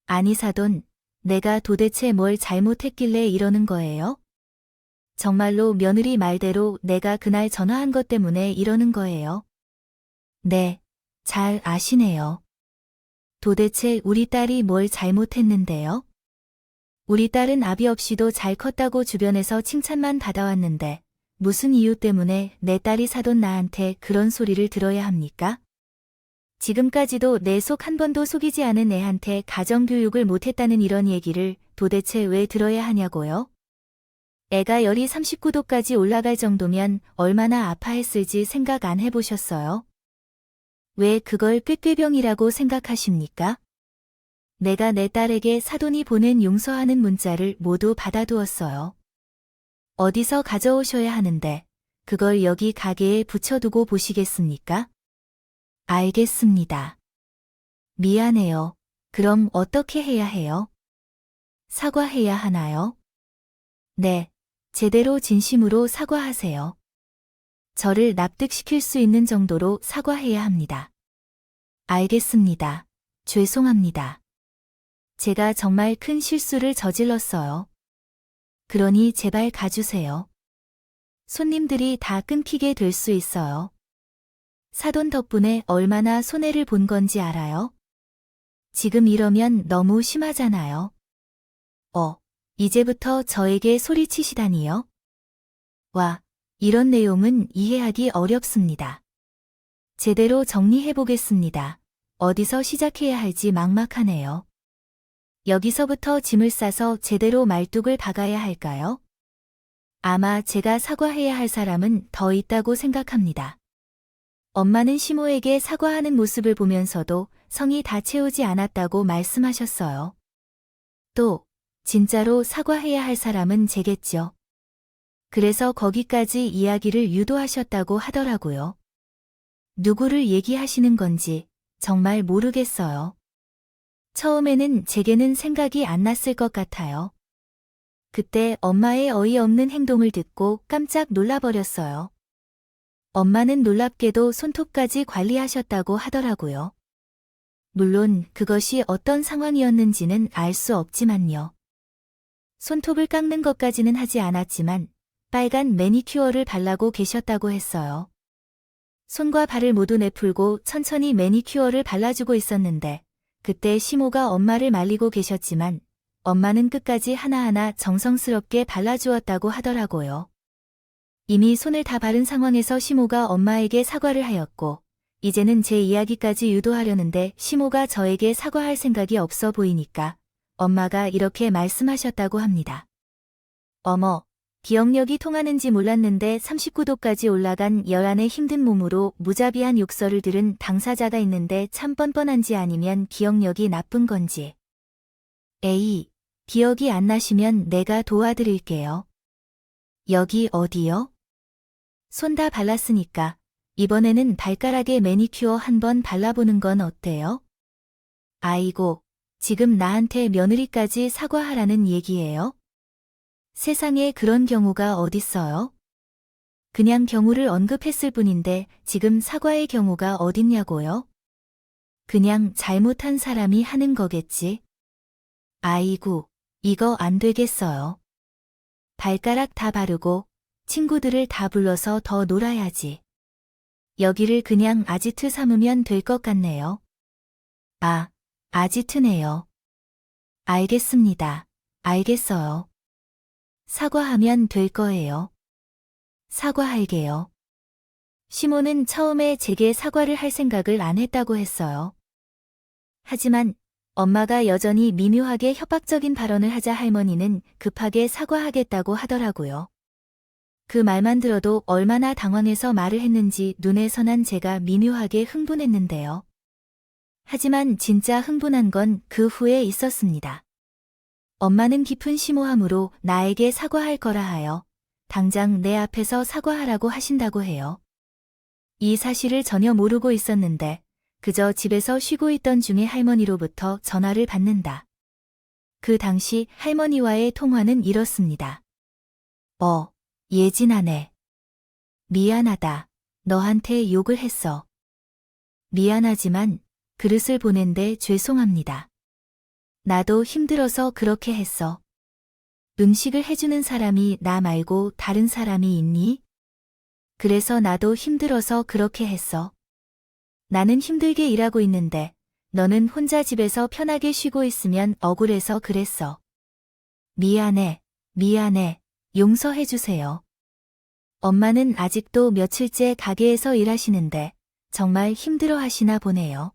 아니 사돈, 내가 도대체 뭘 잘못했길래 이러는 거예요? 정말로 며느리 말대로 내가 그날 전화한 것 때문에 이러는 거예요? 네, 잘 아시네요. 도대체 우리 딸이 뭘 잘못했는데요? 우리 딸은 아비 없이도 잘 컸다고 주변에서 칭찬만 받아왔는데 무슨 이유 때문에 내 딸이 사돈 나한테 그런 소리를 들어야 합니까? 지금까지도 내 속 한 번도 속이지 않은 애한테 가정교육을 못했다는 이런 얘기를 도대체 왜 들어야 하냐고요? 애가 열이 39도까지 올라갈 정도면 얼마나 아파했을지 생각 안 해보셨어요? 왜 그걸 꾀꾀병이라고 생각하십니까? 내가 내 딸에게 사돈이 보낸 용서하는 문자를 모두 받아두었어요. 어디서 가져오셔야 하는데 그걸 여기 가게에 붙여두고 보시겠습니까? 알겠습니다. 미안해요. 그럼 어떻게 해야 해요? 사과해야 하나요? 네, 제대로 진심으로 사과하세요. 저를 납득시킬 수 있는 정도로 사과해야 합니다. 알겠습니다. 죄송합니다. 제가 정말 큰 실수를 저질렀어요. 그러니 제발 가주세요. 손님들이 다 끊기게 될 수 있어요. 사돈 덕분에 얼마나 손해를 본 건지 알아요? 지금 이러면 너무 심하잖아요. 이제부터 저에게 소리치시다니요? 와, 이런 내용은 이해하기 어렵습니다. 제대로 정리해보겠습니다. 어디서 시작해야 할지 막막하네요. 여기서부터 짐을 싸서 제대로 말뚝을 박아야 할까요? 아마 제가 사과해야 할 사람은 더 있다고 생각합니다. 엄마는 시모에게 사과하는 모습을 보면서도 성이 다 채우지 않았다고 말씀하셨어요. 또, 진짜로 사과해야 할 사람은 제겠죠. 그래서 거기까지 이야기를 유도하셨다고 하더라고요. 누구를 얘기하시는 건지 정말 모르겠어요. 처음에는 제게는 생각이 안 났을 것 같아요. 그때 엄마의 어이없는 행동을 듣고 깜짝 놀라버렸어요. 엄마는 놀랍게도 손톱까지 관리하셨다고 하더라고요. 물론 그것이 어떤 상황이었는지는 알 수 없지만요. 손톱을 깎는 것까지는 하지 않았지만 빨간 매니큐어를 바르고 계셨다고 했어요. 손과 발을 모두 내풀고 천천히 매니큐어를 발라주고 있었는데 그때 시모가 엄마를 말리고 계셨지만 엄마는 끝까지 하나하나 정성스럽게 발라주었다고 하더라고요. 이미 손을 다 바른 상황에서 시모가 엄마에게 사과를 하였고 이제는 제 이야기까지 유도하려는데 시모가 저에게 사과할 생각이 없어 보이니까 엄마가 이렇게 말씀하셨다고 합니다. 어머, 기억력이 통하는지 몰랐는데 39도까지 올라간 열안의 힘든 몸으로 무자비한 욕설을 들은 당사자가 있는데 참 뻔뻔한지 아니면 기억력이 나쁜 건지. 에이, 기억이 안 나시면 내가 도와드릴게요. 여기 어디요? 손 다 발랐으니까 이번에는 발가락에 매니큐어 한번 발라보는 건 어때요? 아이고, 지금 나한테 며느리까지 사과하라는 얘기예요? 세상에 그런 경우가 어딨어요? 그냥 경우를 언급했을 뿐인데 지금 사과의 경우가 어딨냐고요? 그냥 잘못한 사람이 하는 거겠지. 아이고, 이거 안 되겠어요. 발가락 다 바르고 친구들을 다 불러서 더 놀아야지. 여기를 그냥 아지트 삼으면 될 것 같네요. 아, 아지트네요. 알겠습니다. 알겠어요. 사과하면 될 거예요. 사과할게요. 시모는 처음에 제게 사과를 할 생각을 안 했다고 했어요. 하지만 엄마가 여전히 미묘하게 협박적인 발언을 하자 할머니는 급하게 사과하겠다고 하더라고요. 그 말만 들어도 얼마나 당황해서 말을 했는지 눈에 선한 제가 미묘하게 흥분했는데요. 하지만 진짜 흥분한 건 그 후에 있었습니다. 엄마는 깊은 심오함으로 나에게 사과할 거라 하여 당장 내 앞에서 사과하라고 하신다고 해요. 이 사실을 전혀 모르고 있었는데 그저 집에서 쉬고 있던 중에 할머니로부터 전화를 받는다. 그 당시 할머니와의 통화는 이렇습니다. 예진아네. 미안하다. 너한테 욕을 했어. 미안하지만 그릇을 보낸데 죄송합니다. 나도 힘들어서 그렇게 했어. 음식을 해주는 사람이 나 말고 다른 사람이 있니? 그래서 나도 힘들어서 그렇게 했어. 나는 힘들게 일하고 있는데 너는 혼자 집에서 편하게 쉬고 있으면 억울해서 그랬어. 미안해, 미안해, 용서해주세요. 엄마는 아직도 며칠째 가게에서 일하시는데 정말 힘들어 하시나 보네요.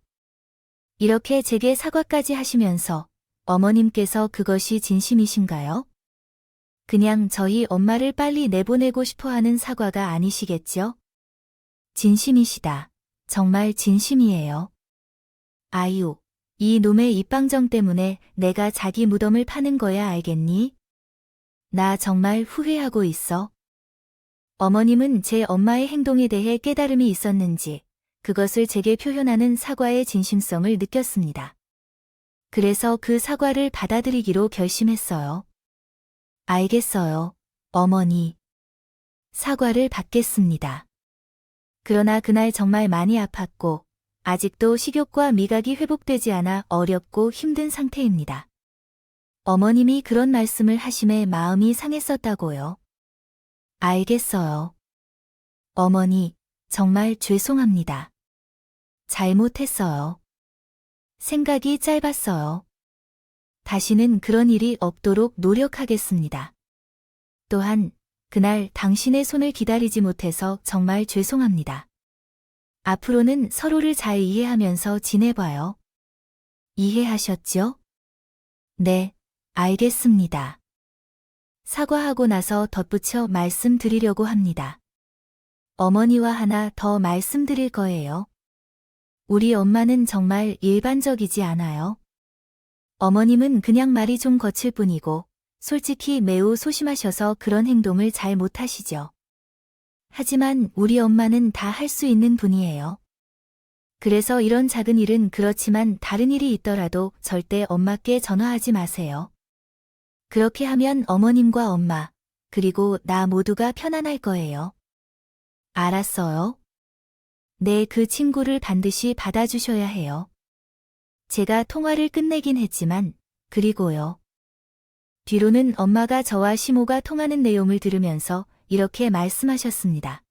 이렇게 제게 사과까지 하시면서 어머님께서 그것이 진심이신가요? 그냥 저희 엄마를 빨리 내보내고 싶어하는 사과가 아니시겠죠? 진심이시다. 정말 진심이에요. 아유, 이 놈의 입방정 때문에 내가 자기 무덤을 파는 거야, 알겠니? 나 정말 후회하고 있어. 어머님은 제 엄마의 행동에 대해 깨달음이 있었는지 그것을 제게 표현하는 사과의 진심성을 느꼈습니다. 그래서 그 사과를 받아들이기로 결심했어요. 알겠어요, 어머니. 사과를 받겠습니다. 그러나 그날 정말 많이 아팠고 아직도 식욕과 미각이 회복되지 않아 어렵고 힘든 상태입니다. 어머님이 그런 말씀을 하심에 마음이 상했었다고요. 알겠어요. 어머니, 정말 죄송합니다. 잘못했어요. 생각이 짧았어요. 다시는 그런 일이 없도록 노력하겠습니다. 또한 그날 당신의 손을 기다리지 못해서 정말 죄송합니다. 앞으로는 서로를 잘 이해하면서 지내봐요. 이해하셨죠? 네, 알겠습니다. 사과하고 나서 덧붙여 말씀드리려고 합니다. 어머니와 하나 더 말씀드릴 거예요. 우리 엄마는 정말 일반적이지 않아요. 어머님은 그냥 말이 좀 거칠 뿐이고 솔직히 매우 소심하셔서 그런 행동을 잘 못하시죠. 하지만 우리 엄마는 다 할 수 있는 분이에요. 그래서 이런 작은 일은 그렇지만 다른 일이 있더라도 절대 엄마께 전화하지 마세요. 그렇게 하면 어머님과 엄마, 그리고 나 모두가 편안할 거예요. 알았어요? 네, 그 친구를 반드시 받아주셔야 해요. 제가 통화를 끝내긴 했지만, 그리고요. 뒤로는 엄마가 저와 시모가 통하는 내용을 들으면서 이렇게 말씀하셨습니다.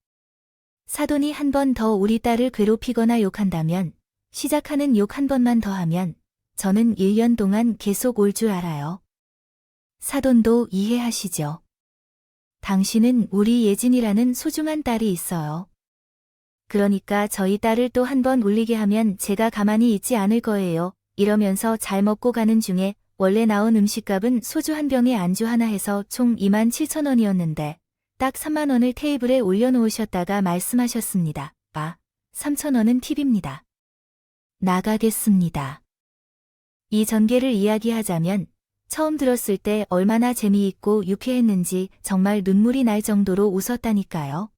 사돈이 한 번 더 우리 딸을 괴롭히거나 욕한다면, 시작하는 욕 한 번만 더 하면, 저는 1년 동안 계속 올 줄 알아요. 사돈도 이해하시죠? 당신은 우리 예진이라는 소중한 딸이 있어요. 그러니까 저희 딸을 또 한 번 울리게 하면 제가 가만히 있지 않을 거예요. 이러면서 잘 먹고 가는 중에 원래 나온 음식값은 소주 한 병에 안주 하나 해서 총 27,000원이었는데 딱 3만 원을 테이블에 올려놓으셨다가 말씀하셨습니다. 3,000원은 팁입니다. 나가겠습니다. 이 전개를 이야기하자면 처음 들었을 때 얼마나 재미있고 유쾌했는지 정말 눈물이 날 정도로 웃었다니까요.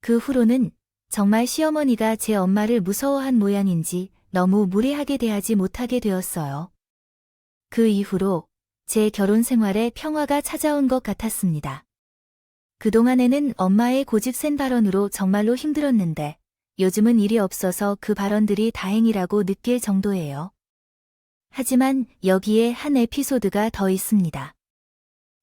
그 후로는 정말 시어머니가 제 엄마를 무서워한 모양인지 너무 무례하게 대하지 못하게 되었어요. 그 이후로 제 결혼 생활에 평화가 찾아온 것 같았습니다. 그동안에는 엄마의 고집 센 발언으로 정말로 힘들었는데 요즘은 일이 없어서 그 발언들이 다행이라고 느낄 정도예요. 하지만 여기에 한 에피소드가 더 있습니다.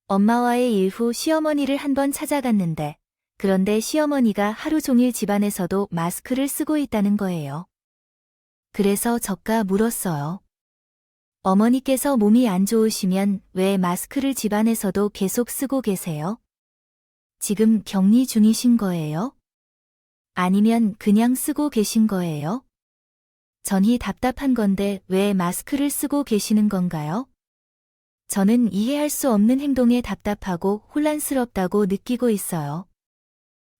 엄마와의 일 후 시어머니를 한번 찾아갔는데 그런데 시어머니가 하루 종일 집안에서도 마스크를 쓰고 있다는 거예요. 그래서 저가 물었어요. 어머니께서 몸이 안 좋으시면 왜 마스크를 집안에서도 계속 쓰고 계세요? 지금 격리 중이신 거예요? 아니면 그냥 쓰고 계신 거예요? 전이 답답한 건데 왜 마스크를 쓰고 계시는 건가요? 저는 이해할 수 없는 행동에 답답하고 혼란스럽다고 느끼고 있어요.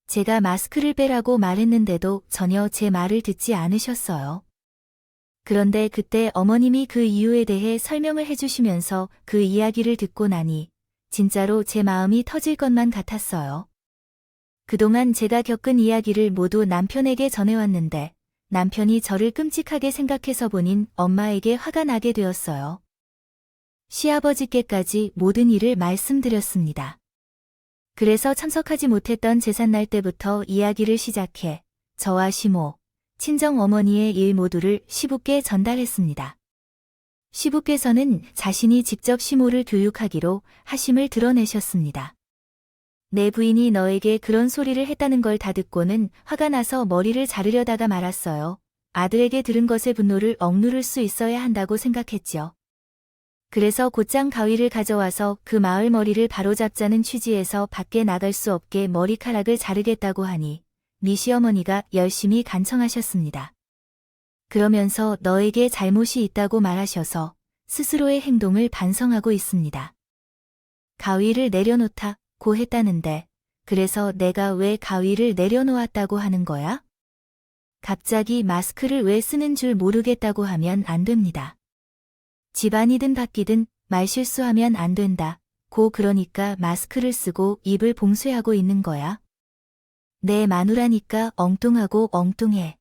제가 마스크를 빼라고 말했는데도 전혀 제 말을 듣지 않으셨어요. 그런데 그때 어머님이 그 이유에 대해 설명을 해주시면서 그 이야기를 듣고 나니 진짜로 제 마음이 터질 것만 같았어요. 그동안 제가 겪은 이야기를 모두 남편에게 전해왔는데 남편이 저를 끔찍하게 생각해서 본인 엄마에게 화가 나게 되었어요. 시아버지께까지 모든 일을 말씀드렸습니다. 그래서 참석하지 못했던 제삿날 때부터 이야기를 시작해 저와 시모, 친정어머니의 일 모두를 시부께 전달했습니다. 시부께서는 자신이 직접 시모를 교육하기로 하심을 드러내셨습니다. 내 부인이 너에게 그런 소리를 했다는 걸 다 듣고는 화가 나서 머리를 자르려다가 말았어요. 아들에게 들은 것의 분노를 억누를 수 있어야 한다고 생각했죠. 그래서 곧장 가위를 가져와서 그 마을 머리를 바로잡자는 취지에서 밖에 나갈 수 없게 머리카락을 자르겠다고 하니 네 시어머니가 열심히 간청하셨습니다. 그러면서 너에게 잘못이 있다고 말하셔서 스스로의 행동을 반성하고 있습니다. 가위를 내려놓다고 했다는데 그래서 내가 왜 가위를 내려놓았다고 하는 거야? 갑자기 마스크를 왜 쓰는 줄 모르겠다고 하면 안 됩니다. 집안이든 밖이든 말실수하면 안 된다. 고 그러니까 마스크를 쓰고 입을 봉쇄하고 있는 거야. 내 마누라니까 엉뚱하고 엉뚱해.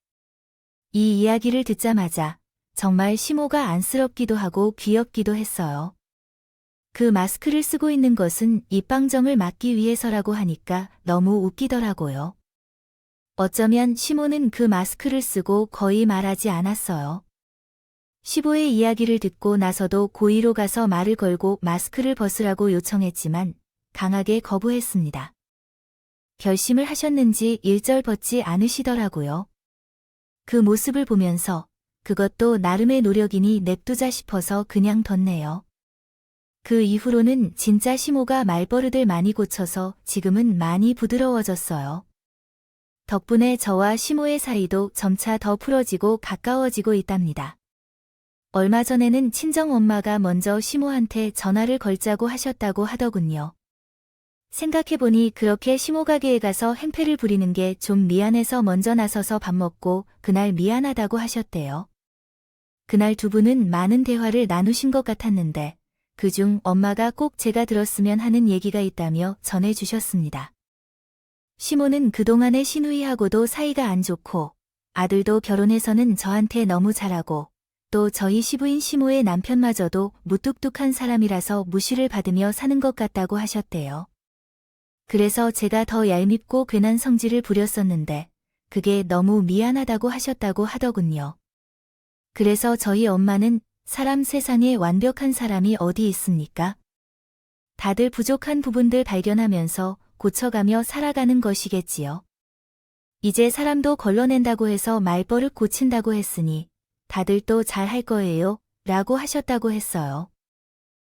이 이야기를 듣자마자 정말 시모가 안쓰럽기도 하고 귀엽기도 했어요. 그 마스크를 쓰고 있는 것은 입방정을 막기 위해서라고 하니까 너무 웃기더라고요. 어쩌면 시모는 그 마스크를 쓰고 거의 말하지 않았어요. 시보의 이야기를 듣고 나서도 고의로 가서 말을 걸고 마스크를 벗으라고 요청했지만 강하게 거부했습니다. 결심을 하셨는지 일절 벗지 않으시더라고요. 그 모습을 보면서 그것도 나름의 노력이니 냅두자 싶어서 그냥 뒀네요. 그 이후로는 진짜 시모가 말버릇을 많이 고쳐서 지금은 많이 부드러워졌어요. 덕분에 저와 시모의 사이도 점차 더 풀어지고 가까워지고 있답니다. 얼마 전에는 친정엄마가 먼저 시모한테 전화를 걸자고 하셨다고 하더군요. 생각해보니 그렇게 시모 가게에 가서 행패를 부리는 게 좀 미안해서 먼저 나서서 밥 먹고 그날 미안하다고 하셨대요. 그날 두 분은 많은 대화를 나누신 것 같았는데 그중 엄마가 꼭 제가 들었으면 하는 얘기가 있다며 전해주셨습니다. 시모는 그동안의 시누이하고도 사이가 안 좋고 아들도 결혼해서는 저한테 너무 잘하고 또 저희 시부인 시모의 남편마저도 무뚝뚝한 사람이라서 무시를 받으며 사는 것 같다고 하셨대요. 그래서 제가 더 얄밉고 괜한 성질을 부렸었는데 그게 너무 미안하다고 하셨다고 하더군요. 그래서 저희 엄마는 사람 세상에 완벽한 사람이 어디 있습니까? 다들 부족한 부분들 발견하면서 고쳐가며 살아가는 것이겠지요. 이제 사람도 걸러낸다고 해서 말버릇 고친다고 했으니 다들 또 잘할 거예요 라고 하셨다고 했어요.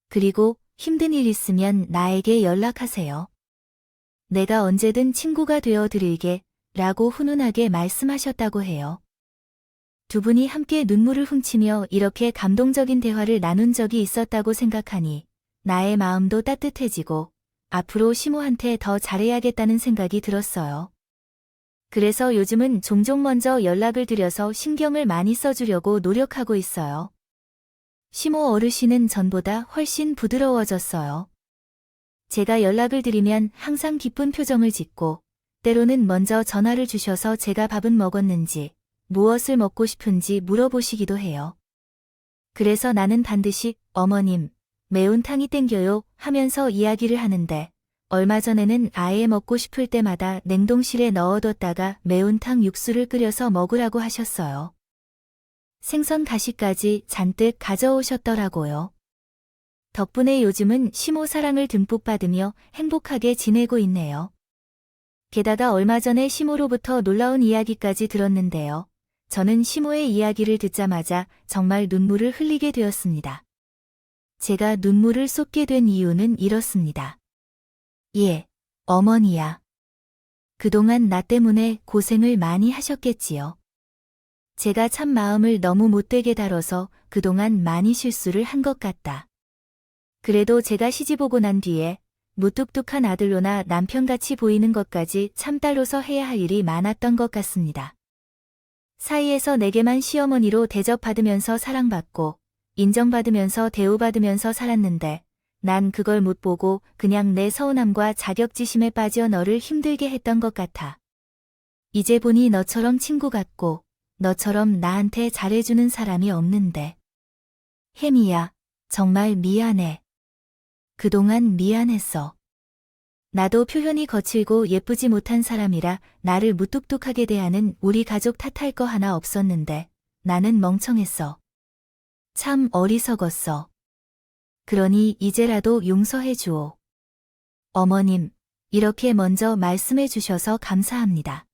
그리고 힘든 일 있으면 나에게 연락하세요. 내가 언제든 친구가 되어 드릴게 라고 훈훈하게 말씀하셨다고 해요. 두 분이 함께 눈물을 훔치며 이렇게 감동적인 대화를 나눈 적이 있었다고 생각하니 나의 마음도 따뜻해지고 앞으로 시모한테 더 잘해야겠다는 생각이 들었어요. 그래서 요즘은 종종 먼저 연락을 드려서 신경을 많이 써주려고 노력하고 있어요. 시모 어르신은 전보다 훨씬 부드러워졌어요. 제가 연락을 드리면 항상 기쁜 표정을 짓고 때로는 먼저 전화를 주셔서 제가 밥은 먹었는지 무엇을 먹고 싶은지 물어보시기도 해요. 그래서 나는 반드시 어머님, 매운탕이 땡겨요 하면서 이야기를 하는데 얼마 전에는 아예 먹고 싶을 때마다 냉동실에 넣어뒀다가 매운탕 육수를 끓여서 먹으라고 하셨어요. 생선 가시까지 잔뜩 가져오셨더라고요. 덕분에 요즘은 시모 사랑을 듬뿍 받으며 행복하게 지내고 있네요. 게다가 얼마 전에 시모로부터 놀라운 이야기까지 들었는데요. 저는 시모의 이야기를 듣자마자 정말 눈물을 흘리게 되었습니다. 제가 눈물을 쏟게 된 이유는 이렇습니다. 예, 어머니야. 그동안 나 때문에 고생을 많이 하셨겠지요. 제가 참 마음을 너무 못되게 다뤄서 그동안 많이 실수를 한 것 같다. 그래도 제가 시집오고 난 뒤에 무뚝뚝한 아들로나 남편같이 보이는 것까지 참딸로서 해야 할 일이 많았던 것 같습니다. 사이에서 내게만 시어머니로 대접받으면서 사랑받고 인정받으면서 대우받으면서 살았는데 난 그걸 못 보고 그냥 내 서운함과 자격지심에 빠져 너를 힘들게 했던 것 같아. 이제 보니 너처럼 친구 같고 너처럼 나한테 잘해주는 사람이 없는데. 혜미야, 정말 미안해. 그동안 미안했어. 나도 표현이 거칠고 예쁘지 못한 사람이라 나를 무뚝뚝하게 대하는 우리 가족 탓할 거 하나 없었는데 나는 멍청했어. 참 어리석었어. 그러니 이제라도 용서해 주오. 어머님, 이렇게 먼저 말씀해 주셔서 감사합니다.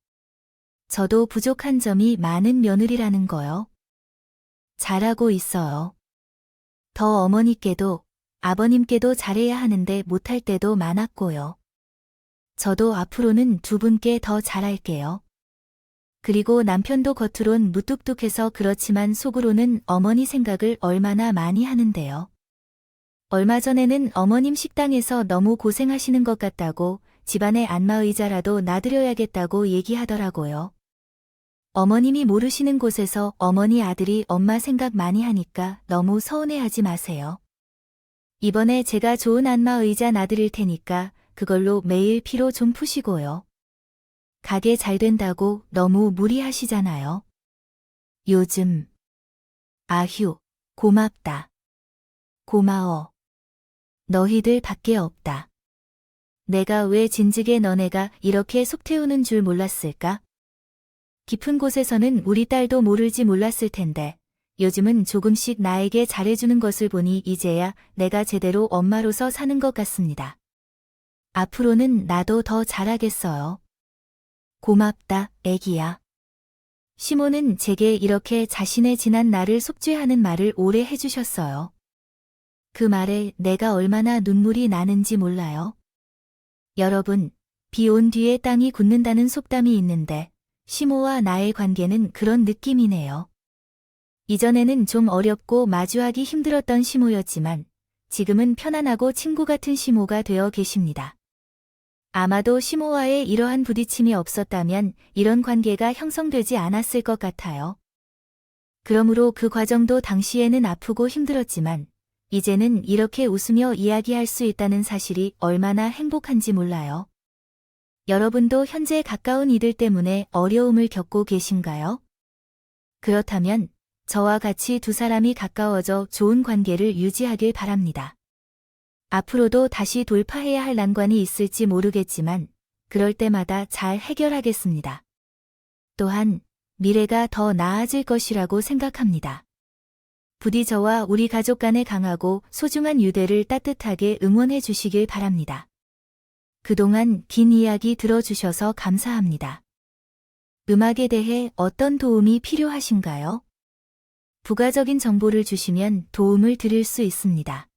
저도 부족한 점이 많은 며느리라는 거요. 잘하고 있어요. 더 어머니께도 아버님께도 잘해야 하는데 못할 때도 많았고요. 저도 앞으로는 두 분께 더 잘할게요. 그리고 남편도 겉으론 무뚝뚝해서 그렇지만 속으로는 어머니 생각을 얼마나 많이 하는데요. 얼마 전에는 어머님 식당에서 너무 고생하시는 것 같다고 집안의 안마의자라도 놔드려야겠다고 얘기하더라고요. 어머님이 모르시는 곳에서 어머니 아들이 엄마 생각 많이 하니까 너무 서운해하지 마세요. 이번에 제가 좋은 안마 의자 놔드릴 테니까 그걸로 매일 피로 좀 푸시고요. 가게 잘 된다고 너무 무리하시잖아요. 요즘. 아휴, 고맙다. 고마워. 너희들 밖에 없다. 내가 왜 진즉에 너네가 이렇게 속 태우는 줄 몰랐을까? 깊은 곳에서는 우리 딸도 모를지 몰랐을 텐데 요즘은 조금씩 나에게 잘해주는 것을 보니 이제야 내가 제대로 엄마로서 사는 것 같습니다. 앞으로는 나도 더 잘하겠어요. 고맙다, 애기야. 시모는 제게 이렇게 자신의 지난 날을 속죄하는 말을 오래 해주셨어요. 그 말에 내가 얼마나 눈물이 나는지 몰라요. 여러분, 비 온 뒤에 땅이 굳는다는 속담이 있는데 시모와 나의 관계는 그런 느낌이네요. 이전에는 좀 어렵고 마주하기 힘들었던 시모였지만 지금은 편안하고 친구 같은 시모가 되어 계십니다. 아마도 시모와의 이러한 부딪힘이 없었다면 이런 관계가 형성되지 않았을 것 같아요. 그러므로 그 과정도 당시에는 아프고 힘들었지만 이제는 이렇게 웃으며 이야기할 수 있다는 사실이 얼마나 행복한지 몰라요. 여러분도 현재 가까운 이들 때문에 어려움을 겪고 계신가요? 그렇다면 저와 같이 두 사람이 가까워져 좋은 관계를 유지하길 바랍니다. 앞으로도 다시 돌파해야 할 난관이 있을지 모르겠지만 그럴 때마다 잘 해결하겠습니다. 또한 미래가 더 나아질 것이라고 생각합니다. 부디 저와 우리 가족 간의 강하고 소중한 유대를 따뜻하게 응원해 주시길 바랍니다. 그동안 긴 이야기 들어주셔서 감사합니다. 음악에 대해 어떤 도움이 필요하신가요? 부가적인 정보를 주시면 도움을 드릴 수 있습니다.